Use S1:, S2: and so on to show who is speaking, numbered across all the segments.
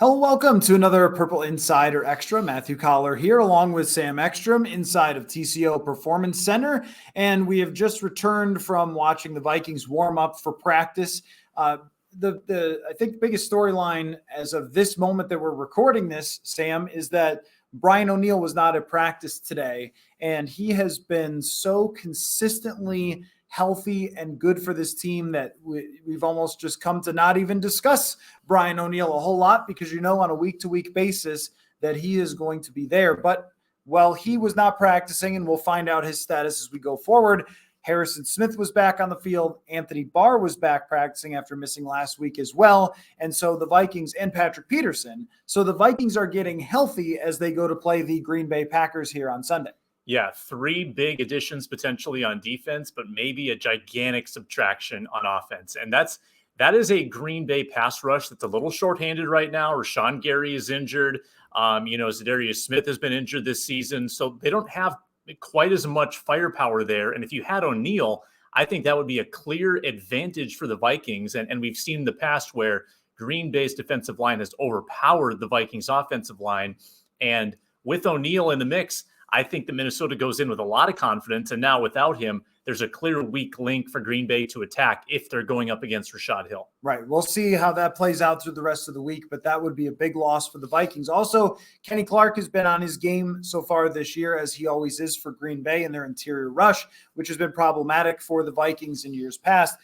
S1: Hello, welcome to another Purple Insider Extra. Matthew Coller here, along with Sam Ekstrom, inside of TCO Performance Center. And we have just returned from watching the Vikings warm up for practice. I think the biggest storyline as of this moment that we're recording this, Sam, is that Brian O'Neill was not at practice today, and he has been so consistently healthy and good for this team that we've almost just come to not even discuss Brian O'Neill a whole lot because on a week-to-week basis that he is going to be there. But while he was not practicing, and we'll find out his status as we go forward, Harrison Smith was back on the field. Anthony Barr was back practicing after missing last week as well. And so the Vikings and Patrick Peterson. So the Vikings are getting healthy as they go to play the Green Bay Packers here on Sunday.
S2: Yeah, 3 big additions potentially on defense, but maybe a gigantic subtraction on offense. And that is a Green Bay pass rush that's a little shorthanded right now. Rashawn Gary is injured. Zadarius Smith has been injured this season. So they don't have quite as much firepower there. And if you had O'Neill, I think that would be a clear advantage for the Vikings. And we've seen in the past where Green Bay's defensive line has overpowered the Vikings offensive line. And with O'Neill in the mix, I think that Minnesota goes in with a lot of confidence. And now without him, there's a clear weak link for Green Bay to attack if they're going up against Rashad Hill.
S1: Right. We'll see how that plays out through the rest of the week, but that would be a big loss for the Vikings. Also, Kenny Clark has been on his game so far this year, as he always is for Green Bay in their interior rush, which has been problematic for the Vikings in years past.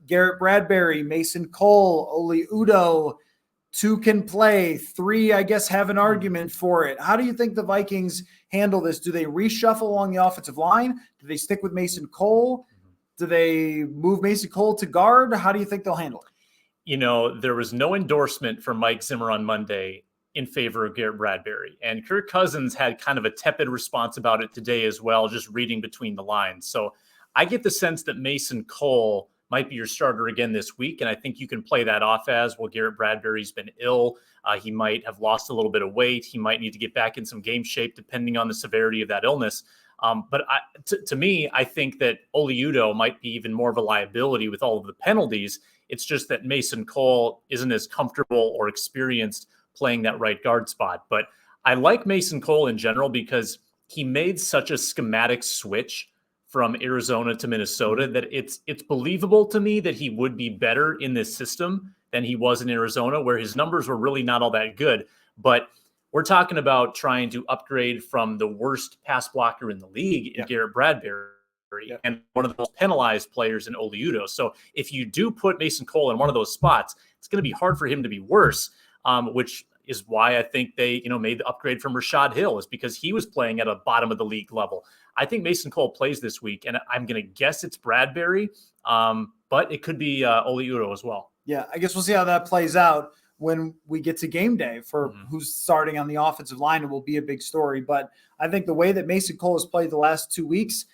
S1: Garrett Bradbury, Mason Cole, Oli Udoh, 2 can play. 3, I guess, have an argument for it. How do you think the Vikings handle this? Do they reshuffle along the offensive line? Do they stick with Mason Cole? Do they move Mason Cole to guard? How do you think they'll handle it?
S2: There was no endorsement from Mike Zimmer on Monday in favor of Garrett Bradbury. And Kirk Cousins had kind of a tepid response about it today as well, just reading between the lines. So I get the sense that Mason Cole might be your starter again this week. And I think you can play that off as, well, Garrett Bradbury's been ill. He might have lost a little bit of weight. He might need to get back in some game shape depending on the severity of that illness. But to me, I think that Oli Udoh might be even more of a liability with all of the penalties. It's just that Mason Cole isn't as comfortable or experienced playing that right guard spot. But I like Mason Cole in general because he made such a schematic switch from Arizona to Minnesota that it's believable to me that he would be better in this system than he was in Arizona, where his numbers were really not all that good. But we're talking about trying to upgrade from the worst pass blocker in the league in Garrett Bradbury and one of the most penalized players in Oli Udoh. So if you do put Mason Cole in one of those spots, it's going to be hard for him to be worse, which is why I think they, made the upgrade from Rashad Hill, is because he was playing at a bottom of the league level. I think Mason Cole plays this week, and I'm going to guess it's Bradbury, but it could be Oli Udoh as well.
S1: Yeah, I guess we'll see how that plays out when we get to game day for who's starting on the offensive line. It will be a big story, but I think the way that Mason Cole has played the last 2 weeks,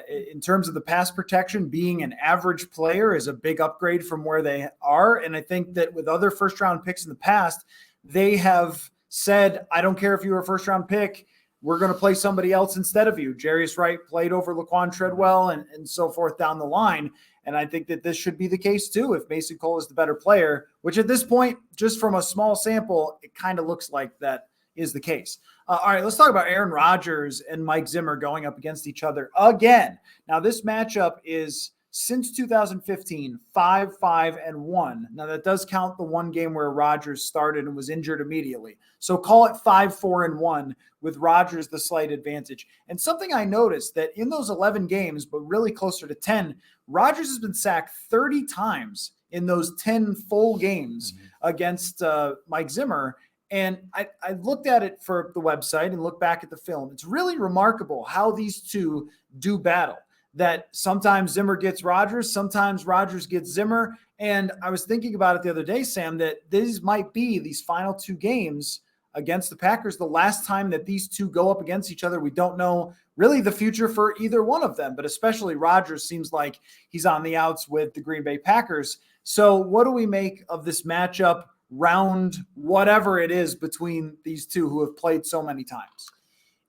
S1: in terms of the pass protection, being an average player is a big upgrade from where they are. And I think that with other first-round picks in the past, they have said, I don't care if you're a first-round pick, we're going to play somebody else instead of you. Jarius Wright played over Laquan Treadwell and so forth down the line. And I think that this should be the case too if Mason Cole is the better player, which at this point, just from a small sample, it kind of looks like that is the case. All right, let's talk about Aaron Rodgers and Mike Zimmer going up against each other again. Now, this matchup is since 2015, 5-5-1. Now, that does count the one game where Rodgers started and was injured immediately. So call it 5-4-1 with Rodgers the slight advantage. And something I noticed that in those 11 games, but really closer to 10, Rodgers has been sacked 30 times in those 10 full games against Mike Zimmer. And I looked at it for the website and looked back at the film. It's really remarkable how these two do battle. That sometimes Zimmer gets Rodgers, sometimes Rodgers gets Zimmer. And I was thinking about it the other day, Sam, that these might be these final 2 games against the Packers, the last time that these two go up against each other. We don't know really the future for either one of them, but especially Rodgers seems like he's on the outs with the Green Bay Packers. So what do we make of this matchup, round whatever it is, between these two who have played so many times?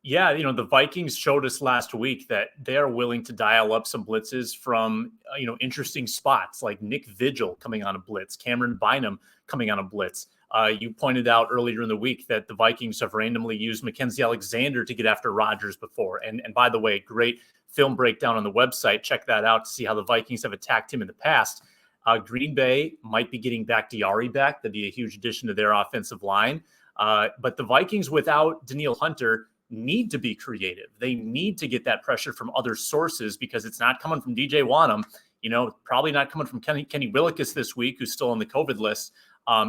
S2: Yeah, the Vikings showed us last week that they are willing to dial up some blitzes from, interesting spots like Nick Vigil coming on a blitz, Cameron Bynum coming on a blitz. You pointed out earlier in the week that the Vikings have randomly used Mackenzie Alexander to get after Rodgers before. And by the way, great film breakdown on the website. Check that out to see how the Vikings have attacked him in the past. Green Bay might be getting Bakhtiari back. That'd be a huge addition to their offensive line. But the Vikings without Danielle Hunter need to be creative. They need to get that pressure from other sources because it's not coming from DJ Wanham, probably not coming from Kenny Willekes this week, who's still on the COVID list.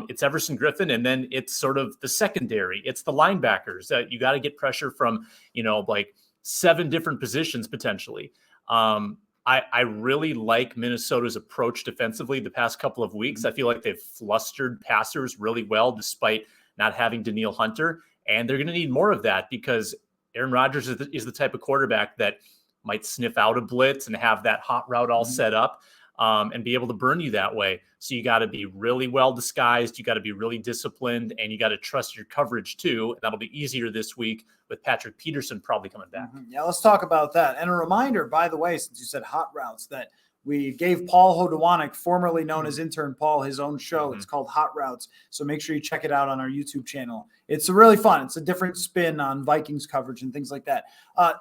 S2: It's Everson Griffin, and then it's sort of the secondary. It's the linebackers that you got to get pressure from, like 7 different positions potentially. I really like Minnesota's approach defensively the past couple of weeks. I feel like they've flustered passers really well despite not having Danielle Hunter. And they're going to need more of that because Aaron Rodgers is the type of quarterback that might sniff out a blitz and have that hot route all set up and be able to burn you that way. So you got to be really well disguised. You got to be really disciplined, and you got to trust your coverage too. That'll be easier this week with Patrick Peterson probably coming back.
S1: Yeah, let's talk about that. And a reminder, by the way, since you said hot routes, that we gave Paul Hodowanik, formerly known as Intern Paul, his own show. It's called Hot Routes. So make sure you check it out on our YouTube channel. It's really fun. It's a different spin on Vikings coverage and things like that.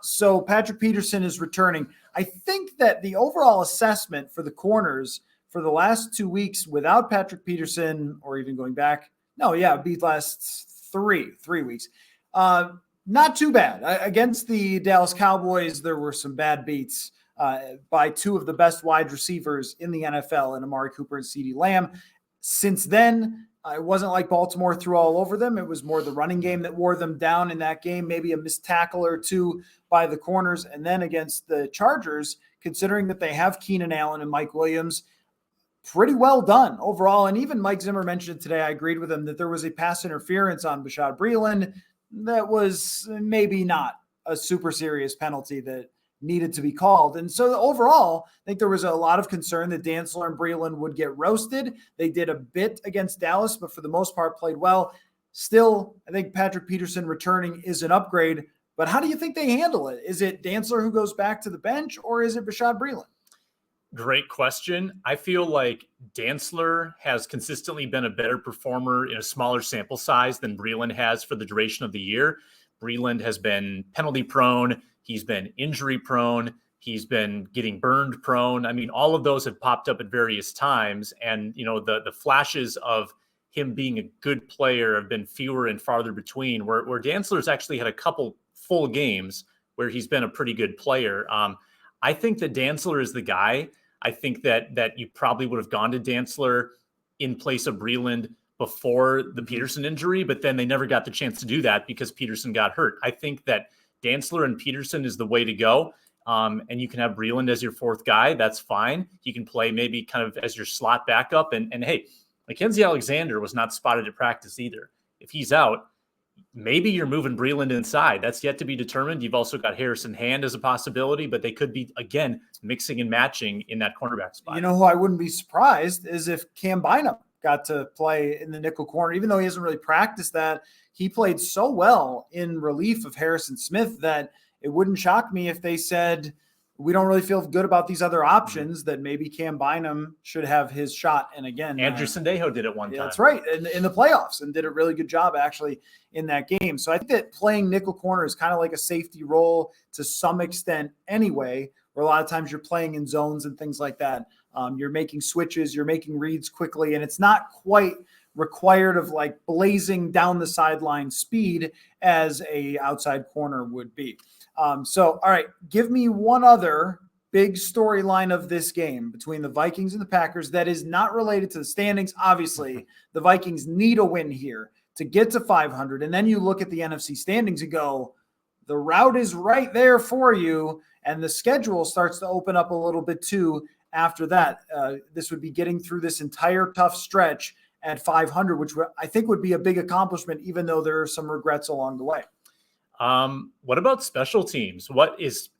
S1: So Patrick Peterson is returning. I think that the overall assessment for the corners for the last 2 weeks without Patrick Peterson, or even going back, it'd be last three weeks. Not too bad. Against the Dallas Cowboys, there were some bad beats by 2 of the best wide receivers in the NFL in Amari Cooper and CeeDee Lamb. Since then, it wasn't like Baltimore threw all over them. It was more the running game that wore them down in that game, maybe a missed tackle or 2 by the corners. And then against the Chargers, considering that they have Keenan Allen and Mike Williams, pretty well done overall. And even Mike Zimmer mentioned today, I agreed with him, that there was a pass interference on Bashaud Breeland that was maybe not a super serious penalty that needed to be called. And so overall, I think there was a lot of concern that Dantzler and Breeland would get roasted. They did a bit against Dallas, but for the most part played well. Still, I think Patrick Peterson returning is an upgrade, but how do you think they handle it? Is it Dantzler who goes back to the bench, or is it Bashaud Breeland?
S2: Great question. I feel like Dantzler has consistently been a better performer in a smaller sample size than Breeland has for the duration of the year. Breeland has been penalty prone. He's been injury prone. He's been getting burned prone. I mean, all of those have popped up at various times. And, the flashes of him being a good player have been fewer and farther between, where Dantzler's actually had a couple full games where he's been a pretty good player. I think that Dantzler is the guy. I think that you probably would have gone to Dantzler in place of Breeland before the Peterson injury, but then they never got the chance to do that because Peterson got hurt. I think that Dantzler and Peterson is the way to go. And you can have Breeland as your 4th guy. That's fine. He can play maybe kind of as your slot backup. And hey, Mackenzie Alexander was not spotted at practice either. If he's out, maybe you're moving Breeland inside. That's yet to be determined. You've also got Harrison Hand as a possibility, but they could be, again, mixing and matching in that cornerback spot.
S1: Who I wouldn't be surprised is if Cam Bynum got to play in the nickel corner, even though he hasn't really practiced that. He played so well in relief of Harrison Smith that it wouldn't shock me if they said, we don't really feel good about these other options, that maybe Cam Bynum should have his shot. And again,
S2: Andrew Sendejo did it one time.
S1: That's right. In the playoffs, and did a really good job actually in that game. So I think that playing nickel corner is kind of like a safety role to some extent anyway, where a lot of times you're playing in zones and things like that. You're making switches, you're making reads quickly, and it's not quite required of like blazing down the sideline speed as a outside corner would be. So, all right, give me one other big storyline of this game between the Vikings and the Packers that is not related to the standings. Obviously, the Vikings need a win here to get to 500. And then you look at the NFC standings and go, the route is right there for you. And the schedule starts to open up a little bit too after that. This would be getting through this entire tough stretch at 500, which I think would be a big accomplishment, even though there are some regrets along the way.
S2: What about special teams?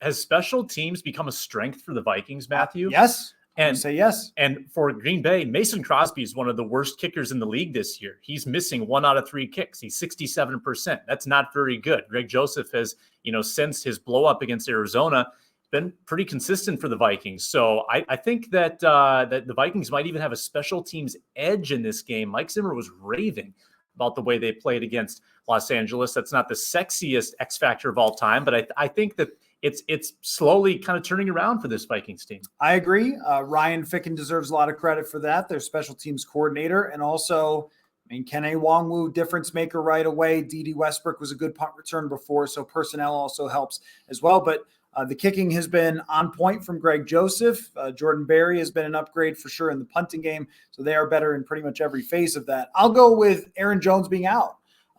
S2: Has special teams become a strength for the Vikings, Matthew?
S1: Yes. And say yes.
S2: And for Green Bay, Mason Crosby is one of the worst kickers in the league this year. He's missing 1 out of 3 kicks. He's 67%. That's not very good. Greg Joseph has, since his blow up against Arizona, been pretty consistent for the Vikings. So I think that that the Vikings might even have a special teams edge in this game. Mike Zimmer was raving about the way they played against Los Angeles. That's not the sexiest X factor of all time, but I think that it's slowly kind of turning around for this Vikings team.
S1: I agree. Ryan Ficken deserves a lot of credit for that. Their special teams coordinator. And also, Kene Nwangwu, difference maker right away. D.D. Westbrook was a good punt return before, so personnel also helps as well. But the kicking has been on point from Greg Joseph. Jordan Berry has been an upgrade for sure in the punting game, so they are better in pretty much every phase of that. I'll go with Aaron Jones being out.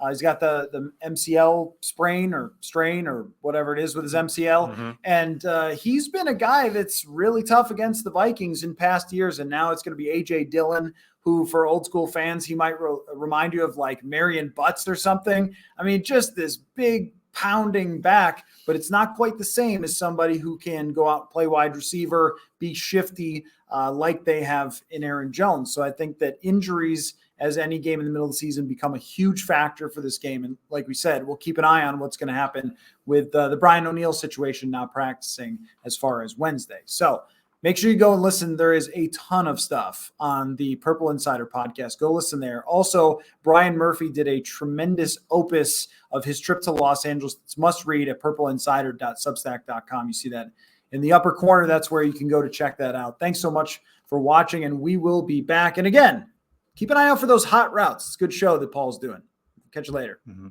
S1: He's got the MCL sprain or strain or whatever it is with his MCL.
S2: Mm-hmm.
S1: And he's been a guy that's really tough against the Vikings in past years. And now it's going to be A.J. Dillon, who for old school fans, he might remind you of like Marion Butts or something. Just this big pounding back, but it's not quite the same as somebody who can go out and play wide receiver, be shifty like they have in Aaron Jones. So I think that injuries as any game in the middle of the season become a huge factor for this game. And like we said, we'll keep an eye on what's going to happen with the Brian ONeill situation now practicing as far as Wednesday. So make sure you go and listen. There is a ton of stuff on the Purple Insider podcast. Go listen there. Also, Brian Murphy did a tremendous opus of his trip to Los Angeles. It's must read at purpleinsider.substack.com. You see that in the upper corner. That's where you can go to check that out. Thanks so much for watching, and we will be back. And again, keep an eye out for those hot routes. It's a good show that Paul's doing. Catch you later.
S2: Mm-hmm.